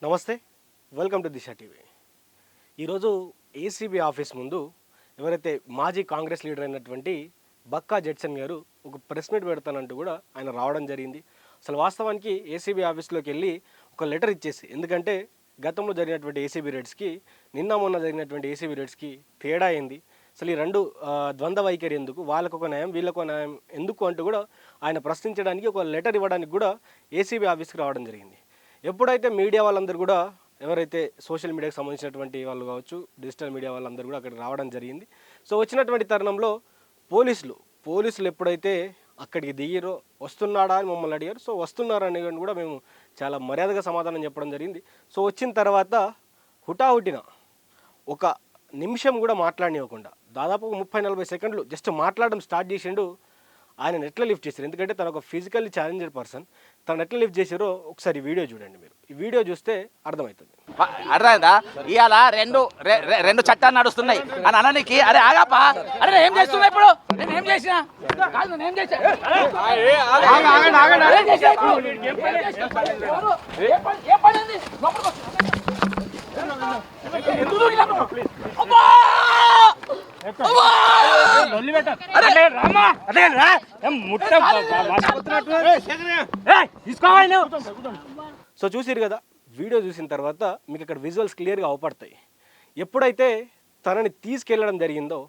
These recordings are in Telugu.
నమస్తే, వెల్కమ్ టు దిశ టీవీ. ఈరోజు ఏసీబీ ఆఫీస్ ముందు ఎవరైతే మాజీ కాంగ్రెస్ లీడర్ అయినటువంటి బక్కా జడ్సన్ గారు ఒక ప్రెస్ మీట్ పెడతానంటూ కూడా ఆయన రావడం జరిగింది. అసలు వాస్తవానికి ఏసీబీ ఆఫీస్లోకి వెళ్ళి ఒక లెటర్ ఇచ్చేసి, ఎందుకంటే గతంలో జరిగినటువంటి ఏసీబీ రేడ్స్కి నిన్న మొన్న జరిగినటువంటి ఏసీబీ రేడ్స్కి తేడా అయింది. అసలు ఈ రెండు ద్వంద్వ వైఖరి ఎందుకు, వాళ్ళకు ఒక న్యాయం వీళ్ళకు న్యాయం ఎందుకు అంటూ కూడా ఆయన ప్రశ్నించడానికి ఒక లెటర్ ఇవ్వడానికి కూడా ఏసీబీ ఆఫీస్కి రావడం జరిగింది. ఎప్పుడైతే మీడియా వాళ్ళందరూ కూడా ఎవరైతే సోషల్ మీడియాకి సంబంధించినటువంటి వాళ్ళు కావచ్చు, డిజిటల్ మీడియా వాళ్ళందరూ కూడా అక్కడికి రావడం జరిగింది. సో వచ్చినటువంటి తరుణంలో పోలీసులు ఎప్పుడైతే అక్కడికి దిగిరో వస్తున్నాడా అని మమ్మల్ని అడిగారు. సో వస్తున్నారని కూడా మేము చాలా మర్యాదగా సమాధానం చెప్పడం జరిగింది. సో వచ్చిన తర్వాత హుటాహుటిన ఒక నిమిషం కూడా మాట్లాడనివ్వకుండా దాదాపు 30-40 సెకండ్లు జస్ట్ మాట్లాడడం స్టార్ట్ చేసిండు. ఆయన ఎట్లా లిఫ్ట్ చేశారు, ఎందుకంటే తను ఒక ఫిజికల్లీ ఛాలెంజ్డ్ పర్సన్, తను ఎట్లా లిఫ్ట్ చేశారో ఒకసారి వీడియో చూడండి. మీరు ఈ వీడియో చూస్తే అర్థమవుతుంది. అర్థమైందా? ఇవాళ రెండు చట్టాలు నడుస్తున్నాయి అని అనడానికి, అరే ఆగాపా, అరే నేను ఏం చేస్తున్నా ఇప్పుడు, నేను ఏం చేసినా కాదు, నేను ఏం చేసా సో చూసిరు కదా, వీడియో చూసిన తర్వాత మీకు అక్కడ విజువల్స్ క్లియర్గా అవపడతాయి. ఎప్పుడైతే తనని తీసుకెళ్లడం జరిగిందో,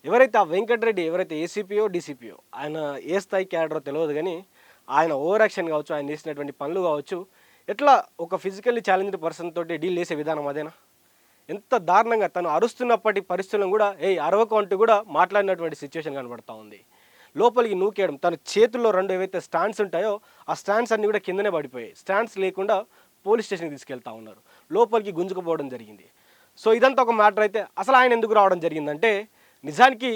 ఎవరైతే ఆ వెంకటరెడ్డి ఎవరైతే ఏసీపీఓ డీసీపీఓ ఆయన ఏ స్థాయి క్యాడరో తెలియదు, కానీ ఆయన ఓవర్ యాక్షన్ కావచ్చు, ఆయన చేసినటువంటి పనులు కావచ్చు, ఎట్లా ఒక ఫిజికల్లీ ఛాలెంజ్డ్ పర్సన్ తోటి డీల్ చేసే విధానం అదేనా? ఎంత దారుణంగా తను అరుస్తున్నప్పటి పరిస్థితులను కూడా అరవకు అంటూ కూడా మాట్లాడినటువంటి సిచ్యువేషన్ కనబడతా ఉంది. లోపలికి నూకేయడం, తన చేతుల్లో రెండు ఏవైతే స్టాండ్స్ ఉంటాయో ఆ స్టాండ్స్ అన్నీ కూడా కిందనే పడిపోయాయి. స్టాండ్స్ లేకుండా పోలీస్ స్టేషన్కి తీసుకెళ్తా ఉన్నారు, లోపలికి గుంజుకుపోవడం జరిగింది. సో ఇదంతా ఒక మ్యాటర్ అయితే అసలు ఆయన ఎందుకు రావడం జరిగిందంటే, నిజానికి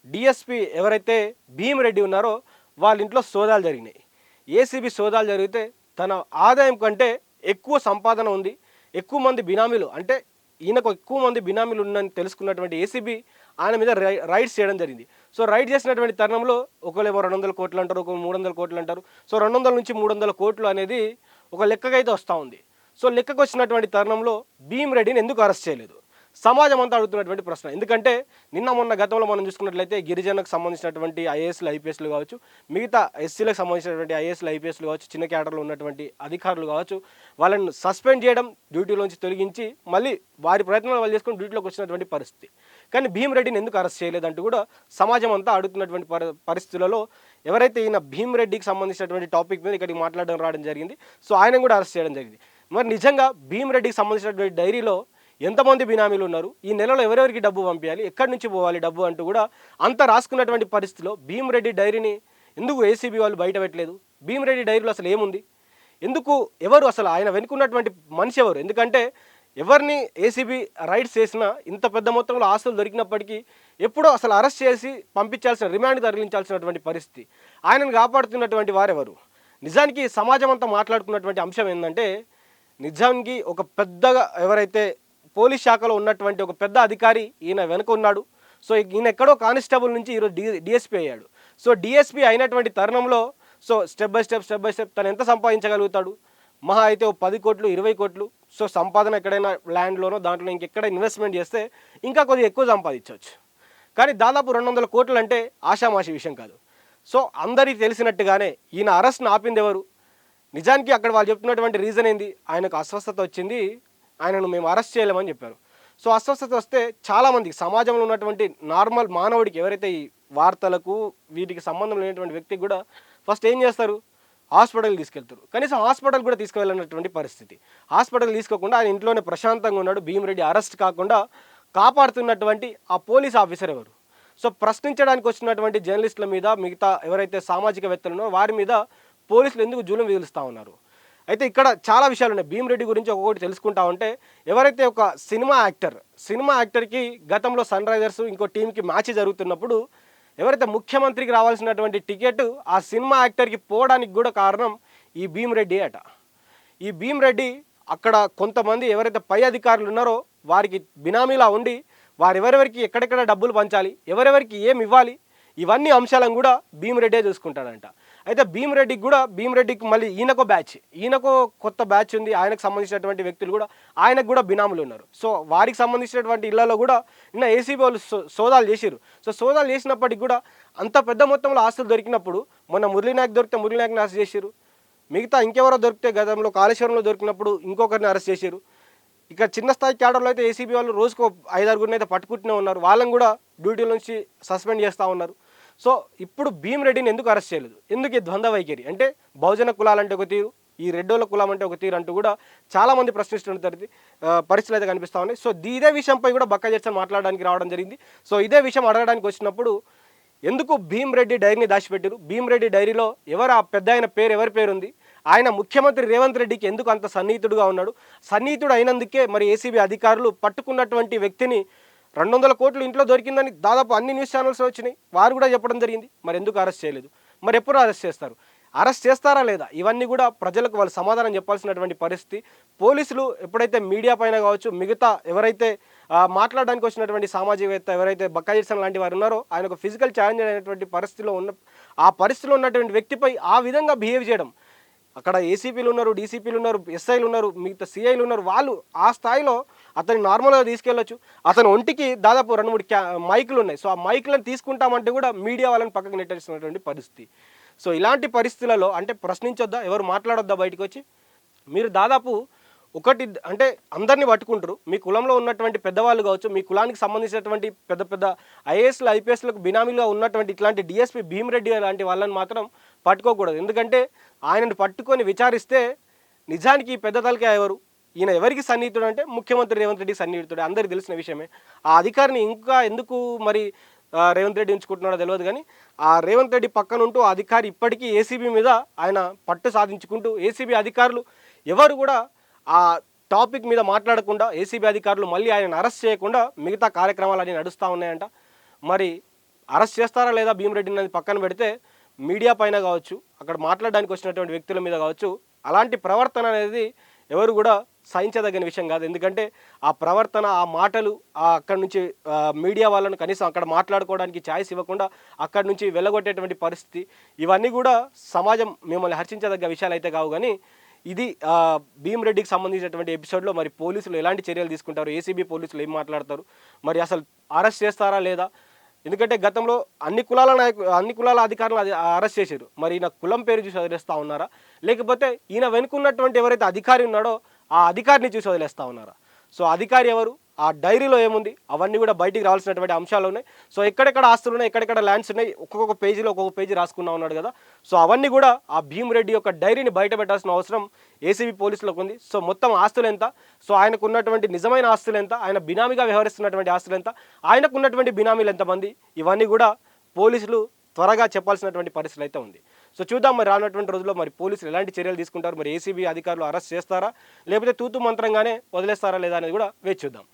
డిఎస్పీ ఎవరైతే భీమిరెడ్డి ఉన్నారో వాళ్ళ ఇంట్లో సోదాలు జరిగినాయి. ఏసీబీ సోదాలు జరిగితే తన ఆదాయం కంటే ఎక్కువ సంపాదన ఉంది, ఎక్కువ మంది బినామీలు, అంటే ఈయనకు ఎక్కువ మంది బినామీలు ఉన్నని తెలుసుకున్నటువంటి ఏసీబీ ఆయన మీద రైడ్స్ చేయడం జరిగింది. సో రైడ్ చేసినటువంటి తరుణంలో ఒకరేమో 200 కోట్లు అంటారు, ఒక 300 కోట్లు అంటారు. సో 200 నుంచి 300 కోట్లు అనేది ఒక లెక్కకైతే వస్తూ ఉంది. సో లెక్కకు వచ్చినటువంటి తరుణంలో భీమిరెడ్డిని ఎందుకు అరెస్ట్ చేయలేదు, సమాజం అంతా అడుగుతున్నటువంటి ప్రశ్న. ఎందుకంటే నిన్న మొన్న గతంలో మనం చూసుకున్నట్లయితే గిరిజనకు సంబంధించినటువంటి ఐఏఎస్లు ఐపీఎస్లు కావచ్చు, మిగతా ఎస్సీలకు సంబంధించినటువంటి ఐఏఎస్లు ఐపీఎస్లు కావచ్చు, చిన్న క్యాడర్లో ఉన్నటువంటి అధికారులు కావచ్చు, వాళ్ళని సస్పెండ్ చేయడం, డ్యూటీలోంచి తొలగించి మళ్ళీ వారి ప్రయత్నాలు వాళ్ళు చేసుకుని డ్యూటీలోకి వచ్చినటువంటి పరిస్థితి. కానీ భీమిరెడ్డిని ఎందుకు అరెస్ట్ చేయలేదంటూ కూడా సమాజం అంతా అడుగుతున్నటువంటి పరిస్థితులలో ఎవరైతే ఈయన భీమిరెడ్డికి సంబంధించినటువంటి టాపిక్ మీద ఇక్కడికి రావడం జరిగింది. సో ఆయన కూడా అరెస్ట్ చేయడం జరిగింది. మరి నిజంగా భీమిరెడ్డికి సంబంధించినటువంటి డైరీలో ఎంతమంది బినామీలు ఉన్నారు, ఈ నెలలో ఎవరెవరికి డబ్బు పంపించాలి, ఎక్కడి నుంచి పోవాలి డబ్బు అంటూ కూడా అంతా రాసుకున్నటువంటి పరిస్థితిలో భీమిరెడ్డి డైరీని ఎందుకు ఏసీబీ వాళ్ళు బయట పెట్టలేదు? భీమిరెడ్డి డైరీలో అసలు ఏముంది, ఎందుకు, ఎవరు అసలు ఆయన వెనుకున్నటువంటి మనిషి ఎవరు? ఎందుకంటే ఎవరిని ఏసీబీ రైడ్స్ చేసినా ఇంత పెద్ద మొత్తంలో ఆస్తులు దొరికినప్పటికీ ఎప్పుడో అసలు అరెస్ట్ చేసి పంపించాల్సిన, రిమాండ్ తరలించాల్సినటువంటి పరిస్థితి. ఆయనను కాపాడుతున్నటువంటి వారెవరు? నిజానికి సమాజం అంతా మాట్లాడుకున్నటువంటి అంశం ఏంటంటే, నిజానికి ఒక పెద్దగా ఎవరైతే పోలీస్ శాఖలో ఉన్నటువంటి ఒక పెద్ద అధికారి ఈయన వెనుక ఉన్నాడు. సో ఈయన ఎక్కడో కానిస్టేబుల్ నుంచి ఈరోజు డిఎస్పీ అయ్యాడు. సో డిఎస్పీ అయినటువంటి తరుణంలో సో స్టెప్ బై స్టెప్ తను ఎంత సంపాదించగలుగుతాడు? మహా అయితే 10 కోట్లు 20 కోట్లు. సో సంపాదన ఎక్కడైనా ల్యాండ్లోనో దాంట్లో ఇంకెక్కడ ఇన్వెస్ట్మెంట్ చేస్తే ఇంకా కొద్దిగా ఎక్కువ సంపాదించవచ్చు. కానీ దాదాపు 200 కోట్లు అంటే ఆషామాషి విషయం కాదు. సో అందరికీ తెలిసినట్టుగానే ఈయన అరెస్ట్ని ఆపింది ఎవరు? నిజానికి అక్కడ వాళ్ళు చెప్తున్నటువంటి రీజన్ ఏంది? ఆయనకు అస్వస్థత వచ్చింది, ఆయనను మేము అరెస్ట్ చేయలేమని చెప్పారు. సో అస్వస్థత వస్తే చాలామందికి, సమాజంలో ఉన్నటువంటి నార్మల్ మానవుడికి, ఎవరైతే ఈ వార్తలకు వీటికి సంబంధం లేనటువంటి వ్యక్తికి కూడా ఫస్ట్ ఏం చేస్తారు? హాస్పిటల్కి తీసుకెళ్తారు. కనీసం హాస్పిటల్ కూడా తీసుకువెళ్ళినటువంటి పరిస్థితి. హాస్పిటల్ తీసుకోకుండా ఆయన ఇంట్లోనే ప్రశాంతంగా ఉన్నాడు. భీమిరెడ్డి అరెస్ట్ కాకుండా కాపాడుతున్నటువంటి ఆ పోలీస్ ఆఫీసర్ ఎవరు? సో ప్రశ్నించడానికి వచ్చినటువంటి జర్నలిస్టుల మీద, మిగతా ఎవరైతే సామాజికవేత్తలు ఉన్నారో వారి మీద పోలీసులు ఎందుకు జూలం విధిస్తూ ఉన్నారు? అయితే ఇక్కడ చాలా విషయాలు ఉన్నాయి. భీమిరెడ్డి గురించి ఒక్కొక్కటి తెలుసుకుంటా ఉంటే, ఎవరైతే ఒక సినిమా యాక్టర్కి గతంలో సన్ రైజర్స్ ఇంకో టీంకి మ్యాచ్ జరుగుతున్నప్పుడు ఎవరైతే ముఖ్యమంత్రికి రావాల్సినటువంటి టికెట్ ఆ సినిమా యాక్టర్కి పోవడానికి కూడా కారణం ఈ భీమిరెడ్డి అట. ఈ భీమిరెడ్డి అక్కడ కొంతమంది ఎవరైతే పై అధికారులు ఉన్నారో వారికి బినామీలా ఉండి వారెవరెవరికి ఎక్కడెక్కడ డబ్బులు పంచాలి, ఎవరెవరికి ఏమి ఇవ్వాలి, ఇవన్నీ అంశాలను కూడా భీమిరెడ్డే చూసుకుంటాడంట. అయితే భీమిరెడ్డికి మళ్ళీ ఈయనకో కొత్త బ్యాచ్ ఉంది. ఆయనకు సంబంధించినటువంటి వ్యక్తులు కూడా ఆయనకు కూడా బినాములు ఉన్నారు. సో వారికి సంబంధించినటువంటి ఇళ్లలో కూడా నిన్న ఏసీబీ వాళ్ళు సోదాలు చేసిరు. సో సోదాలు చేసినప్పటికి కూడా అంత పెద్ద మొత్తంలో ఆస్తులు దొరికినప్పుడు మొన్న మురళీనాయక్ దొరికితే మురళీనాయక్ని అరెస్ట్ చేసిరు. మిగతా ఇంకెవరో దొరికితే గతంలో కాళేశ్వరంలో దొరికినప్పుడు ఇంకొకరిని అరెస్ట్ చేశారు. ఇక చిన్న స్థాయి క్యాడర్లో అయితే ఏసీబీ వాళ్ళు రోజుకు 5-6 అయితే పట్టుకుంటూనే ఉన్నారు. వాళ్ళని కూడా డ్యూటీల నుంచి సస్పెండ్ చేస్తూ ఉన్నారు. సో ఇప్పుడు భీమిరెడ్డిని ఎందుకు అరెస్ట్ చేయలేదు, ఎందుకు ఈ ద్వంద్వ వైఖరి అంటే బహుజన కులాలంటే ఒక తీరు, ఈ రెడ్డోళ్ళ కులం అంటే ఒక తీరు అంటూ కూడా చాలామంది ప్రశ్నిస్తున్న పరిస్థితులు అయితే కనిపిస్తూ ఉన్నాయి. సో ఇదే విషయంపై కూడా బక్క జడ్సన్ మాట్లాడడానికి రావడం జరిగింది. సో ఇదే విషయం అడగడానికి వచ్చినప్పుడు ఎందుకు భీమిరెడ్డి డైరీని దాచిపెట్టారు, భీమిరెడ్డి డైరీలో ఎవరు ఆ పెద్ద ఆయన పేరు ఎవరి పేరు ఉంది, ఆయన ముఖ్యమంత్రి రేవంత్ రెడ్డికి ఎందుకు అంత సన్నిహితుడుగా ఉన్నాడు, సన్నిహితుడు అయినందుకే మరి ఏసీబీ అధికారులు పట్టుకున్నటువంటి వ్యక్తిని 200 కోట్లు ఇంట్లో దొరికిందని దాదాపు అన్ని న్యూస్ ఛానల్స్ వచ్చినాయి, వారు కూడా చెప్పడం జరిగింది. మరి ఎందుకు అరెస్ట్ చేయలేదు, మరి ఎప్పుడు అరెస్ట్ చేస్తారు, అరెస్ట్ చేస్తారా లేదా, ఇవన్నీ కూడా ప్రజలకు వాళ్ళు సమాధానం చెప్పాల్సినటువంటి పరిస్థితి. పోలీసులు ఎప్పుడైతే మీడియా పైన కావచ్చు, మిగతా ఎవరైతే మాట్లాడడానికి వచ్చినటువంటి సామాజికవేత్త ఎవరైతే బక్కా జడ్సన్ లాంటి వారు ఉన్నారో ఆయన ఒక ఫిజికల్ ఛాలెంజ్ అనేటువంటి పరిస్థితిలో ఆ పరిస్థితిలో ఉన్నటువంటి వ్యక్తిపై ఆ విధంగా బిహేవ్ చేయడం, అక్కడ ఏసీపీలు ఉన్నారు, డీసీపీలు ఉన్నారు, ఎస్ఐలు ఉన్నారు, మిగతా సిఐలు ఉన్నారు, వాళ్ళు ఆ స్థాయిలో అతన్ని నార్మల్గా తీసుకెళ్ళొచ్చు. అతని ఒంటికి దాదాపు 2-3 మైకులు ఉన్నాయి. సో ఆ మైకులను తీసుకుంటామంటే కూడా మీడియా వాళ్ళని పక్కకు నెట్టేస్తున్నటువంటి పరిస్థితి. సో ఇలాంటి పరిస్థితులలో అంటే ప్రశ్నించొద్దా, ఎవరు మాట్లాడొద్దా బయటకు వచ్చి? మీరు దాదాపు ఒకటి అంటే అందరినీ పట్టుకుంటారు. మీ కులంలో ఉన్నటువంటి పెద్దవాళ్ళు కావచ్చు, మీ కులానికి సంబంధించినటువంటి పెద్ద పెద్ద ఐఏఎస్లు ఐపీఎస్లకు బినామీలుగా ఉన్నటువంటి ఇట్లాంటి డిఎస్పీ భీమిరెడ్డి లాంటి వాళ్ళని మాత్రం పట్టుకోకూడదు. ఎందుకంటే ఆయనను పట్టుకొని విచారిస్తే నిజానికి పెద్ద తలకాయ ఎవరు, ఈయన ఎవరికి సన్నిహితుడు అంటే ముఖ్యమంత్రి రేవంత్ రెడ్డి సన్నిహితుడు, అందరికీ తెలిసిన విషయమే. ఆ అధికారిని ఇంకా ఎందుకు మరి రేవంత్ రెడ్డి ఉంచుకుంటున్నాడో తెలియదు. కానీ ఆ రేవంత్ రెడ్డి పక్కన ఉంటూ ఆ అధికారి ఇప్పటికీ ఏసీబీ మీద ఆయన పట్టు సాధించుకుంటూ ఏసీబీ అధికారులు ఎవరు కూడా ఆ టాపిక్ మీద మాట్లాడకుండా ఏసీబీ అధికారులు మళ్ళీ ఆయన అరెస్ట్ చేయకుండా మిగతా కార్యక్రమాలు అన్నీ నడుస్తూ ఉన్నాయంట. మరి అరెస్ట్ చేస్తారా లేదా భీమిరెడ్డిని అనేది పక్కన పెడితే మీడియా పైన కావచ్చు, అక్కడ మాట్లాడడానికి వచ్చినటువంటి వ్యక్తుల మీద కావచ్చు, అలాంటి ప్రవర్తన అనేది ఎవరు కూడా సహించదగిన విషయం కాదు. ఎందుకంటే ఆ ప్రవర్తన, ఆ మాటలు అక్కడి నుంచి మీడియా వాళ్ళను కనీసం అక్కడ మాట్లాడుకోవడానికి ఛాయిస్ ఇవ్వకుండా అక్కడి నుంచి వెళ్ళగొట్టేటువంటి పరిస్థితి, ఇవన్నీ కూడా సమాజం మిమ్మల్ని హర్షించదగ్గ విషయాలు అయితే కావు. కానీ ఇది భీమిరెడ్డికి సంబంధించినటువంటి ఎపిసోడ్లో మరి పోలీసులు ఎలాంటి చర్యలు తీసుకుంటారు, ఏసీబీ పోలీసులు ఏం మాట్లాడతారు, మరి అసలు అరెస్ట్ చేస్తారా లేదా? ఎందుకంటే గతంలో అన్ని కులాల అధికారులు అరెస్ట్ చేశారు. మరి ఈయన కులం పేరు చూసి వదిలేస్తూ ఉన్నారా, లేకపోతే ఈయన వెనుకున్నటువంటి ఎవరైతే అధికారి ఉన్నాడో ఆ అధికారిని చూసి వదిలేస్తూ ఉన్నారా? సో అధికారి ఎవరు, ఆ డైరీలో ఏముంది, అవన్నీ కూడా బయటికి రావాల్సినటువంటి అంశాలు ఉన్నాయి. సో ఎక్కడెక్కడ ఆస్తులు ఉన్నాయి, ఎక్కడెక్కడ ల్యాండ్స్ ఉన్నాయి, ఒక్కొక్క పేజీ రాసుకున్నా ఉన్నాడు కదా. సో అవన్నీ కూడా ఆ భీమిరెడ్డి యొక్క డైరీని బయట పెట్టాల్సిన అవసరం ఏసీబీ పోలీసులకు ఉంది. సో మొత్తం ఆస్తులు ఎంత, సో ఆయనకు ఉన్నటువంటి నిజమైన ఆస్తులు ఎంత, ఆయన బినామీగా వ్యవహరిస్తున్నటువంటి ఆస్తులు ఎంత, ఆయనకు ఉన్నటువంటి బినామీలు ఎంతమంది, ఇవన్నీ కూడా పోలీసులు త్వరగా చెప్పాల్సినటువంటి పరిస్థితులు అయితే ఉంది. సో చూద్దాం మరి రానున్నటువంటి రోజుల్లో మరి పోలీసులు ఎలాంటి చర్యలు తీసుకుంటారు, మరి ఏసీబీ అధికారులు అరెస్ట్ చేస్తారా లేకపోతే తూతు మంత్రంగానే వదిలేస్తారా లేదా అనేది కూడా వేచి చూద్దాం.